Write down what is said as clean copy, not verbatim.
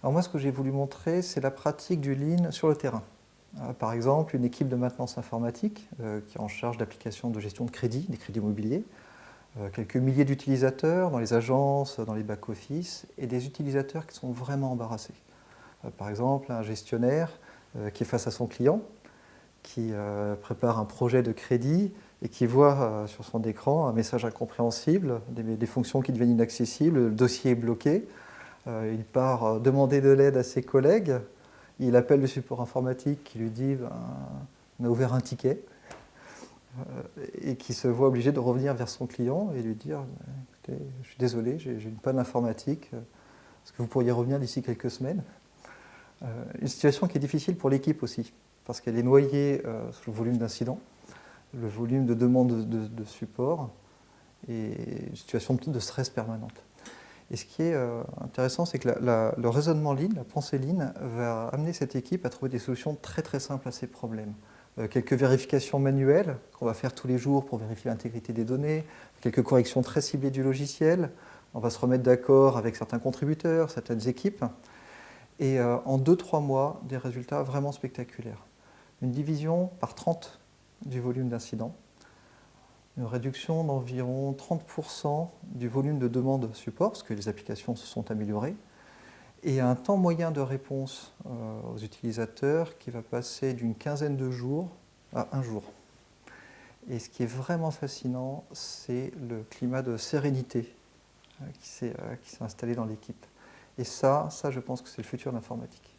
Alors moi, ce que j'ai voulu montrer, c'est la pratique du Lean sur le terrain. Par exemple, une équipe de maintenance informatique qui est en charge d'applications de gestion de crédit, des crédits immobiliers, quelques milliers d'utilisateurs dans les agences, dans les back-office, et des utilisateurs qui sont vraiment embarrassés. Par exemple, un gestionnaire qui est face à son client, qui prépare un projet de crédit et qui voit sur son écran un message incompréhensible, des fonctions qui deviennent inaccessibles, le dossier est bloqué. Il part demander de l'aide à ses collègues. Il appelle le support informatique qui lui dit on a ouvert un ticket et qui se voit obligé de revenir vers son client et lui dire écoutez, je suis désolé, j'ai une panne informatique, est-ce que vous pourriez revenir d'ici quelques semaines? Une situation qui est difficile pour l'équipe aussi, parce qu'elle est noyée sous le volume d'incidents, le volume de demandes de support et une situation de stress permanente. Et ce qui est intéressant, c'est que le raisonnement Lean, la pensée Lean, va amener cette équipe à trouver des solutions très très simples à ces problèmes. Quelques vérifications manuelles qu'on va faire tous les jours pour vérifier l'intégrité des données, quelques corrections très ciblées du logiciel, on va se remettre d'accord avec certains contributeurs, certaines équipes, et en 2-3 mois, des résultats vraiment spectaculaires. Une division par 30 du volume d'incidents, une réduction d'environ 30% du volume de demandes support, parce que les applications se sont améliorées, et un temps moyen de réponse aux utilisateurs qui va passer d'une quinzaine de jours à 1 jour. Et ce qui est vraiment fascinant, c'est le climat de sérénité qui s'est installé dans l'équipe. Et ça, je pense que c'est le futur de l'informatique.